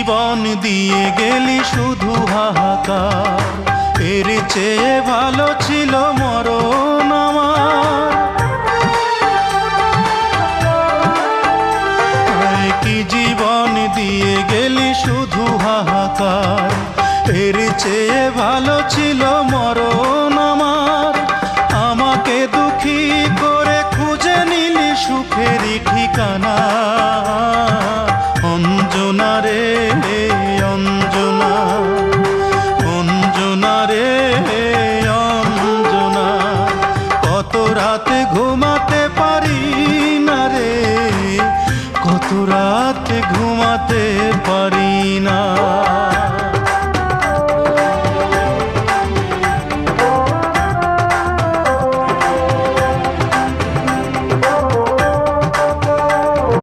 জীবন দিয়ে গেলি শুধু হাহাকার, এর চেয়ে ভালো ছিল মরণ আমার। কি জীবন দিয়ে গেলি শুধু হাহাকার, এর চেয়ে ভালো ছিল মরণ আমার। আমাকে দুঃখী করে খুঁজে নিলি সুখেরই ঠিকানা। অঞ্জনা রে অঞ্জনা, অঞ্জনা রে অঞ্জনা, কত রাতে ঘুমাতে পারি না রে, কত রাতে ঘুমাতে পারি।